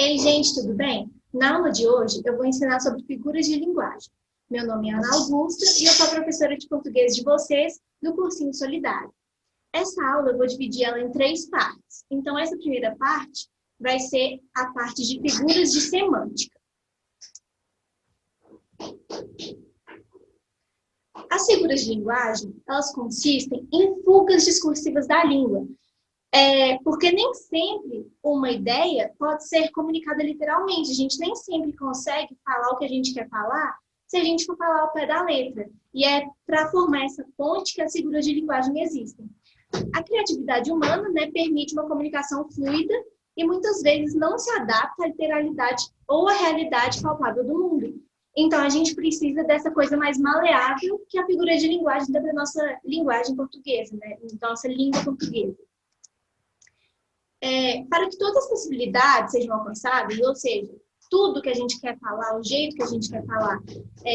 Ei, gente, tudo bem? Na aula de hoje, eu vou ensinar sobre figuras de linguagem. Meu nome é Ana Augusta e eu sou a professora de português de vocês do Cursinho Solidário. Essa aula eu vou dividir ela em 3 partes. Então, essa primeira parte vai ser a parte de figuras de semântica. As figuras de linguagem, elas consistem em fugas discursivas da língua, porque nem sempre uma ideia pode ser comunicada literalmente. A gente nem sempre consegue falar o que a gente quer falar se a gente for falar ao pé da letra. E é para formar essa ponte que as figuras de linguagem existem. A criatividade humana, permite uma comunicação fluida e muitas vezes não se adapta à literalidade ou à realidade palpável do mundo. Então, a gente precisa dessa coisa mais maleável que a figura de linguagem da nossa linguagem portuguesa, nossa língua portuguesa. Para que todas as possibilidades sejam alcançadas, ou seja, tudo que a gente quer falar, o jeito que a gente quer falar,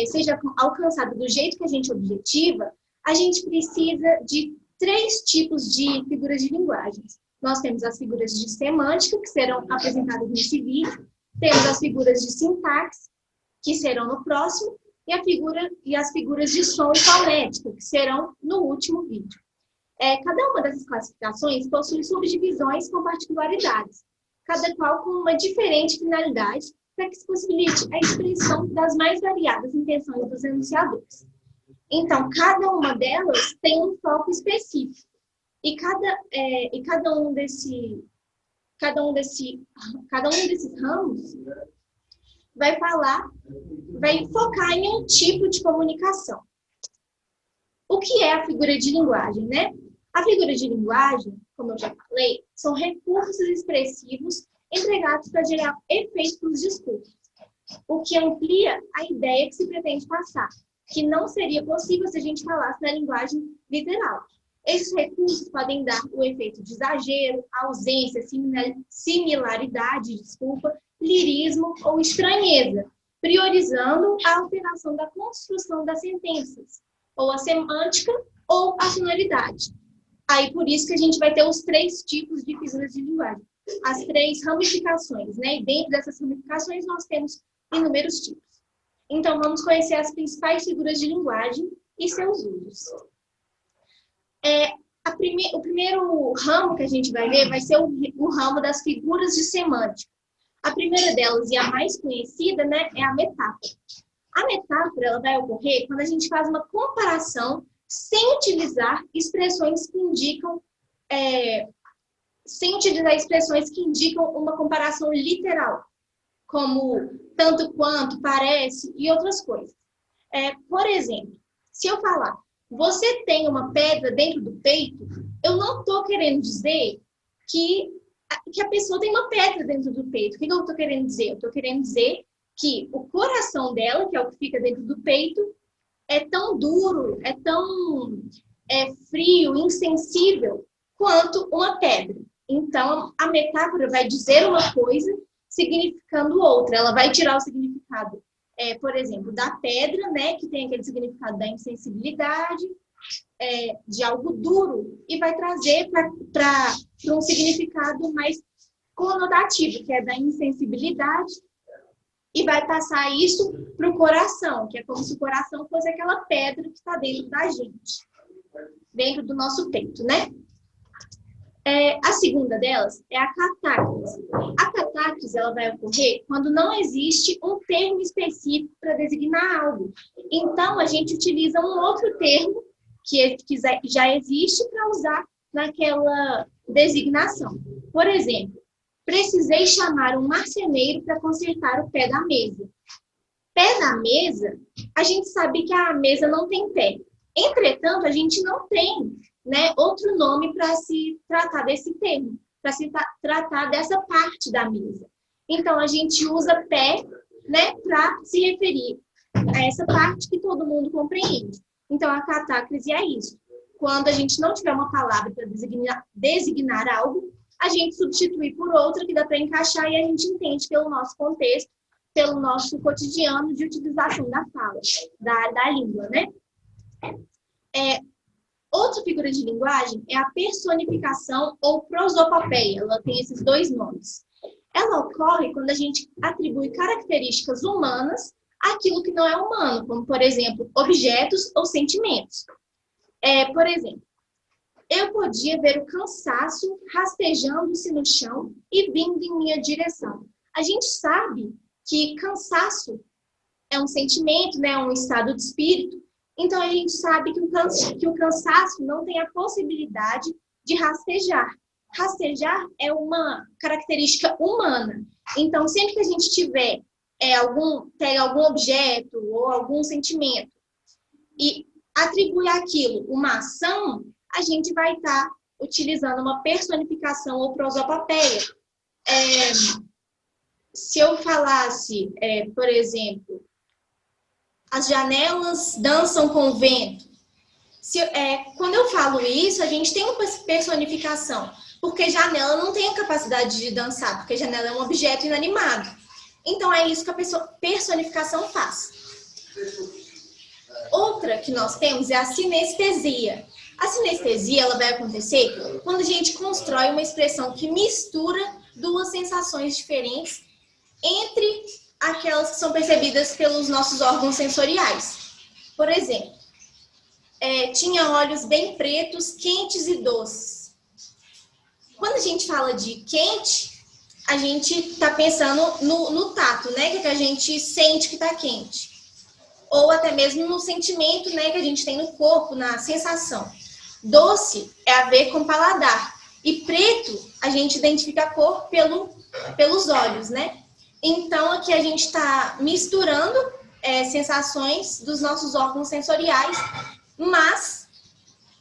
seja alcançado do jeito que a gente objetiva, a gente precisa de 3 tipos de figuras de linguagem. Nós temos as figuras de semântica, que serão apresentadas nesse vídeo, temos as figuras de sintaxe, que serão no próximo, e as figuras de som e fonética, que serão no último vídeo. Cada uma dessas classificações possui subdivisões com particularidades, cada qual com uma diferente finalidade, para que se possibilite a expressão das mais variadas intenções dos enunciadores. Então, cada uma delas tem um foco específico, e cada um desses ramos vai focar em um tipo de comunicação. O que é a figura de linguagem, A figura de linguagem, como eu já falei, são recursos expressivos empregados para gerar efeitos nos discursos, o que amplia a ideia que se pretende passar, que não seria possível se a gente falasse na linguagem literal. Esses recursos podem dar o efeito de exagero, ausência, similaridade, lirismo ou estranheza, priorizando a alteração da construção das sentenças, ou a semântica ou a sonoridade. Aí, por isso que a gente vai ter os 3 tipos de figuras de linguagem, as 3 ramificações, E dentro dessas ramificações nós temos inúmeros tipos. Então, vamos conhecer as principais figuras de linguagem e seus usos. O primeiro ramo que a gente vai ver vai ser o ramo das figuras de semântica. A primeira delas, e a mais conhecida, é a metáfora. A metáfora ela vai ocorrer quando a gente faz uma comparação sem utilizar expressões que indicam uma comparação literal, como tanto quanto, parece e outras coisas. Por exemplo, se eu falar, você tem uma pedra dentro do peito, eu não estou querendo dizer que a pessoa tem uma pedra dentro do peito. O que eu estou querendo dizer? Eu estou querendo dizer que o coração dela, que é o que fica dentro do peito, é tão duro, é tão frio, insensível, quanto uma pedra. Então, a metáfora vai dizer uma coisa, significando outra. Ela vai tirar o significado, por exemplo, da pedra, que tem aquele significado da insensibilidade, de algo duro, e vai trazer para um significado mais conotativo, que é da insensibilidade, e vai passar isso para o coração, que é como se o coração fosse aquela pedra que está dentro da gente, dentro do nosso peito, A segunda delas é a catáclise. A catáclise ela vai ocorrer quando não existe um termo específico para designar algo. Então, a gente utiliza um outro termo que já existe para usar naquela designação. Por exemplo, precisei chamar um marceneiro para consertar o pé da mesa. Pé da mesa, a gente sabe que a mesa não tem pé. Entretanto, a gente não tem outro nome para se tratar desse termo, para se tratar dessa parte da mesa. Então, a gente usa pé para se referir a essa parte que todo mundo compreende. Então, a catáclise é isso. Quando a gente não tiver uma palavra para designar algo, a gente substitui por outra que dá para encaixar e a gente entende pelo nosso contexto, pelo nosso cotidiano de utilização da fala, da língua, Outra figura de linguagem é a personificação ou prosopopeia. Ela tem esses 2 nomes. Ela ocorre quando a gente atribui características humanas àquilo que não é humano, como, por exemplo, objetos ou sentimentos. Por exemplo, eu podia ver o cansaço rastejando-se no chão e vindo em minha direção. A gente sabe que cansaço é um sentimento, né, um estado de espírito. Então, a gente sabe que o cansaço não tem a possibilidade de rastejar. Rastejar é uma característica humana. Então, sempre que a gente tiver algum objeto ou algum sentimento e atribuir aquilo uma ação, a gente vai estar utilizando uma personificação ou prosopopeia. Se eu falasse, por exemplo, as janelas dançam com o vento. Quando eu falo isso, a gente tem uma personificação, porque janela não tem a capacidade de dançar, porque janela é um objeto inanimado. Então, é isso que a personificação faz. Outra que nós temos é a sinestesia. A sinestesia ela vai acontecer quando a gente constrói uma expressão que mistura duas sensações diferentes entre aquelas que são percebidas pelos nossos órgãos sensoriais. Por exemplo, tinha olhos bem pretos, quentes e doces. Quando a gente fala de quente, a gente está pensando no tato, né? Que a gente sente que está quente. Ou até mesmo no sentimento, né, que a gente tem no corpo, na sensação. Doce é a ver com paladar. E preto, a gente identifica a cor pelos olhos, né? Então, aqui a gente está misturando sensações dos nossos órgãos sensoriais, mas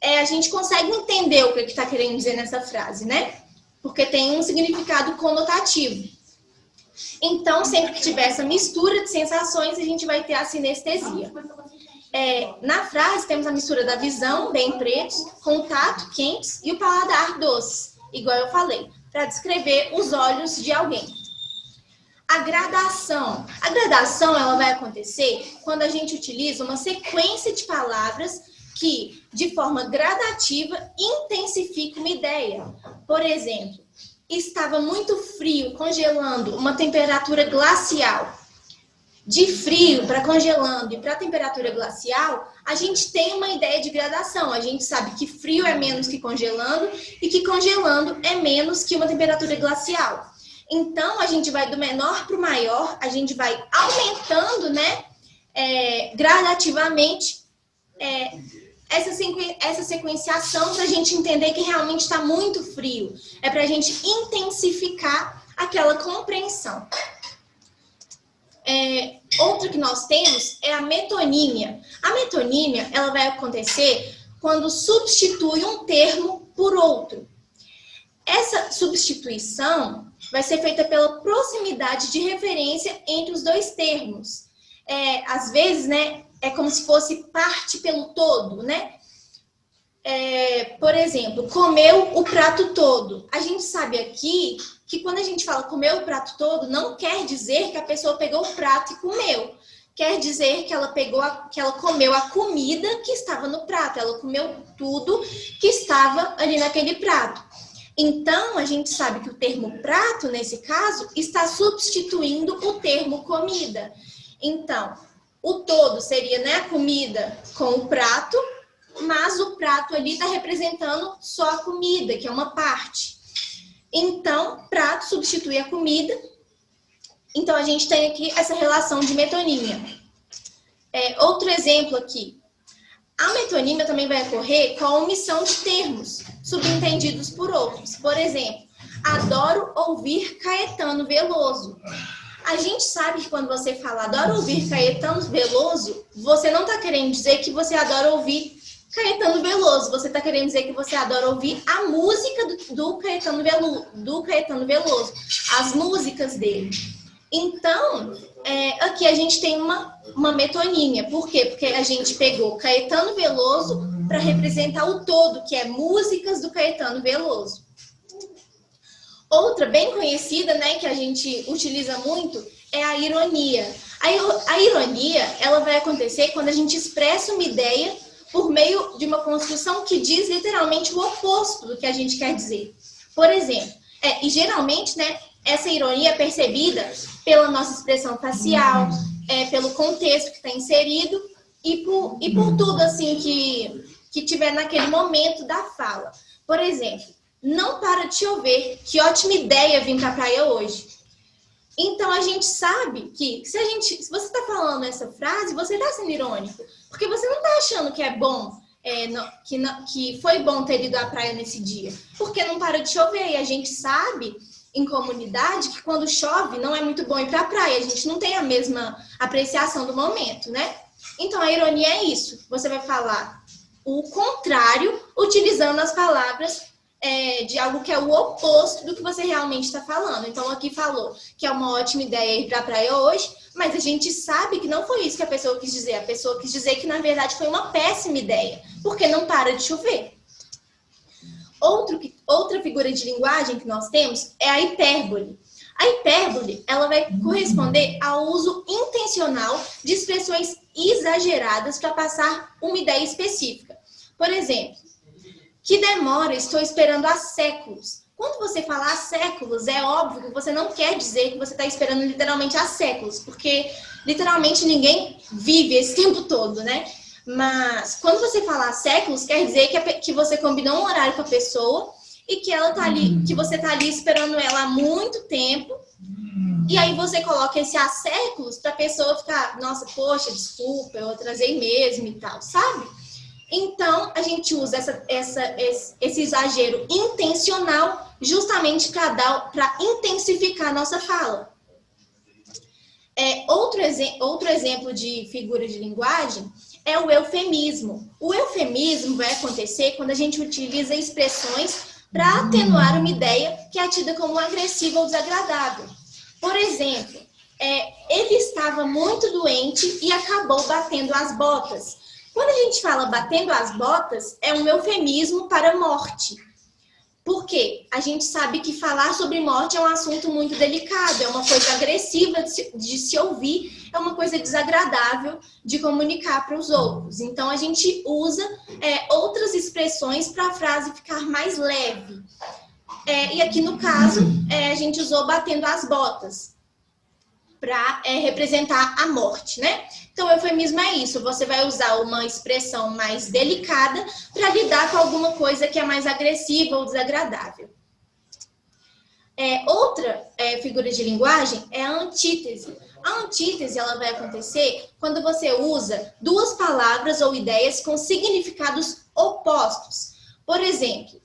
a gente consegue entender o que está querendo dizer nessa frase, né? Porque tem um significado conotativo. Então, sempre que tiver essa mistura de sensações, a gente vai ter a sinestesia. Na frase, temos a mistura da visão, bem pretos, com o tato, quentes, e o paladar, doces, igual eu falei, para descrever os olhos de alguém. A gradação. A gradação ela vai acontecer quando a gente utiliza uma sequência de palavras que, de forma gradativa, intensifica uma ideia. Por exemplo, estava muito frio, congelando, uma temperatura glacial. De frio para congelando e para temperatura glacial, a gente tem uma ideia de gradação. A gente sabe que frio é menos que congelando e que congelando é menos que uma temperatura glacial. Então, a gente vai do menor para o maior, a gente vai aumentando, né, gradativamente essa sequenciação para a gente entender que realmente está muito frio. É para a gente intensificar aquela compreensão. Outra que nós temos é a metonímia. A metonímia ela vai acontecer quando substitui um termo por outro. Essa substituição vai ser feita pela proximidade de referência entre os dois termos. Às vezes, né, é como se fosse parte pelo todo, né? Por exemplo, comeu o prato todo. A gente sabe aqui que quando a gente fala comeu o prato todo, não quer dizer que a pessoa pegou o prato e comeu. Quer dizer que ela comeu a comida que estava no prato. Ela comeu tudo que estava ali naquele prato. Então, a gente sabe que o termo prato, nesse caso, está substituindo o termo comida. Então, o todo seria, né, a comida com o prato, mas o prato ali está representando só a comida, que é uma parte. Então, prato substitui a comida. Então, a gente tem aqui essa relação de metonímia. Outro exemplo aqui. A metonímia também vai ocorrer com a omissão de termos subentendidos por outros. Por exemplo, adoro ouvir Caetano Veloso. A gente sabe que quando você fala adoro ouvir Caetano Veloso, você não está querendo dizer que você adora ouvir Caetano Veloso. Você está querendo dizer que você adora ouvir a música do Caetano Veloso, as músicas dele. Então, aqui a gente tem uma metonímia. Por quê? Porque a gente pegou Caetano Veloso para representar o todo, que é músicas do Caetano Veloso. Outra bem conhecida, né, que a gente utiliza muito, é a ironia. A ironia, ela vai acontecer quando a gente expressa uma ideia por meio de uma construção que diz literalmente o oposto do que a gente quer dizer. Por exemplo, e geralmente, né, essa ironia é percebida pela nossa expressão facial, pelo contexto que está inserido e por tudo assim que tiver naquele momento da fala. Por exemplo, não para de chover, que ótima ideia vir para a praia hoje. Então a gente sabe que se você está falando essa frase, você está sendo irônico, porque você não está achando que é bom, que foi bom ter ido à praia nesse dia, porque não para de chover e a gente sabe em comunidade que quando chove não é muito bom ir para a praia, a gente não tem a mesma apreciação do momento, né? Então a ironia é isso, você vai falar o contrário utilizando as palavras de algo que é o oposto do que você realmente está falando. Então aqui falou que é uma ótima ideia ir para a praia hoje, mas a gente sabe que não foi isso que a pessoa quis dizer. A pessoa quis dizer que na verdade foi uma péssima ideia, porque não para de chover. Outra figura de linguagem que nós temos é a hipérbole. A hipérbole, ela vai corresponder ao uso intencional de expressões exageradas para passar uma ideia específica. Por exemplo, que demora, estou esperando há séculos. Quando você fala há séculos, é óbvio que você não quer dizer que você está esperando literalmente há séculos, porque literalmente ninguém vive esse tempo todo, né? Mas quando você fala há séculos, quer dizer que você combinou um horário com a pessoa e que ela tá ali, que você tá ali esperando ela há muito tempo. E aí você coloca esse há séculos para a pessoa ficar, nossa, poxa, desculpa, eu atrasei mesmo e tal, sabe? Então, a gente usa esse exagero intencional justamente para intensificar a nossa fala. Outro exemplo de figura de linguagem é o eufemismo. O eufemismo vai acontecer quando a gente utiliza expressões para atenuar uma ideia que é tida como agressiva ou desagradável. Por exemplo, ele estava muito doente e acabou batendo as botas. Quando a gente fala batendo as botas, é um eufemismo para morte. Por quê? A gente sabe que falar sobre morte é um assunto muito delicado, é uma coisa agressiva de se ouvir, é uma coisa desagradável de comunicar para os outros. Então, a gente usa outras expressões para a frase ficar mais leve. E aqui, no caso, a gente usou batendo as botas para representar a morte, né? Então, o eufemismo é isso, você vai usar uma expressão mais delicada para lidar com alguma coisa que é mais agressiva ou desagradável. Outra figura de linguagem é a antítese. A antítese ela vai acontecer quando você usa duas palavras ou ideias com significados opostos. Por exemplo,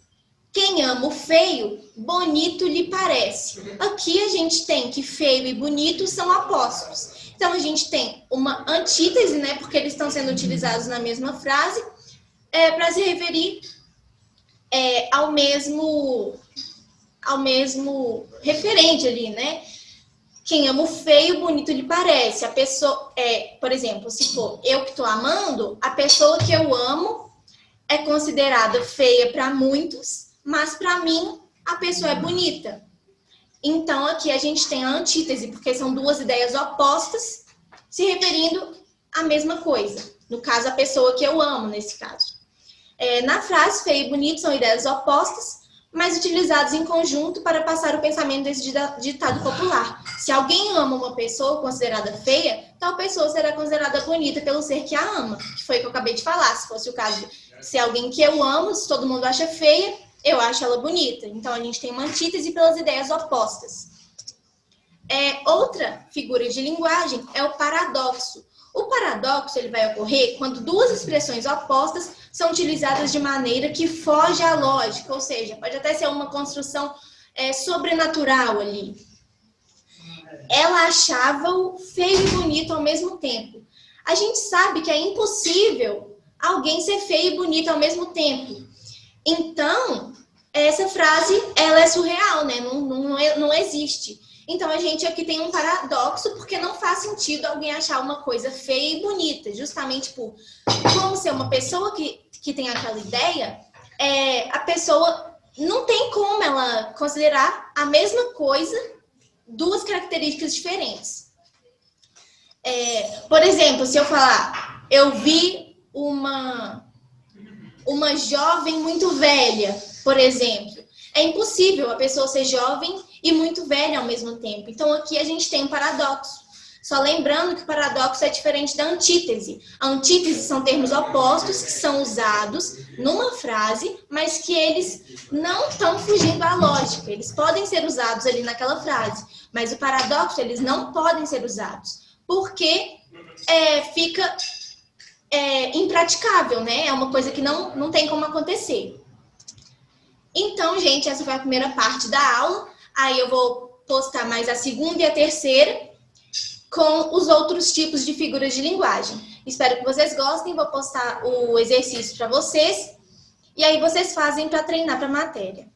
quem ama o feio, bonito lhe parece. Aqui a gente tem que feio e bonito são opostos. Então, a gente tem uma antítese, né, porque eles estão sendo utilizados na mesma frase, para se referir ao mesmo referente ali, né? Quem ama o feio, bonito lhe parece. A pessoa, por exemplo, se for eu que estou amando, a pessoa que eu amo é considerada feia para muitos, mas para mim a pessoa é bonita. Então, aqui a gente tem a antítese, porque são duas ideias opostas se referindo à mesma coisa. No caso, a pessoa que eu amo, nesse caso. Na frase, feio e bonito são ideias opostas, mas utilizados em conjunto para passar o pensamento desse ditado popular. Se alguém ama uma pessoa considerada feia, tal pessoa será considerada bonita pelo ser que a ama, que foi o que eu acabei de falar. Se fosse o caso, se alguém que eu amo, se todo mundo acha feia, eu acho ela bonita. Então, a gente tem uma antítese pelas ideias opostas. Outra figura de linguagem é o paradoxo. O paradoxo ele vai ocorrer quando duas expressões opostas são utilizadas de maneira que foge à lógica, ou seja, pode até ser uma construção sobrenatural ali. Ela achava-o feio e bonito ao mesmo tempo. A gente sabe que é impossível alguém ser feio e bonito ao mesmo tempo. Então, essa frase, ela é surreal, né? Não existe. Então, a gente aqui tem um paradoxo, porque não faz sentido alguém achar uma coisa feia e bonita, justamente por como ser uma pessoa que tem aquela ideia, a pessoa não tem como ela considerar a mesma coisa, duas características diferentes. Por exemplo, se eu falar, eu vi uma jovem muito velha, por exemplo. É impossível a pessoa ser jovem e muito velha ao mesmo tempo. Então, aqui a gente tem um paradoxo. Só lembrando que o paradoxo é diferente da antítese. A antítese são termos opostos que são usados numa frase, mas que eles não estão fugindo à lógica. Eles podem ser usados ali naquela frase, mas o paradoxo, eles não podem ser usados, porque fica impraticável, né? É uma coisa que não tem como acontecer. Então, gente, essa foi a primeira parte da aula. Aí eu vou postar mais a segunda e a terceira com os outros tipos de figuras de linguagem. Espero que vocês gostem, vou postar o exercício para vocês, e aí vocês fazem para treinar para a matéria.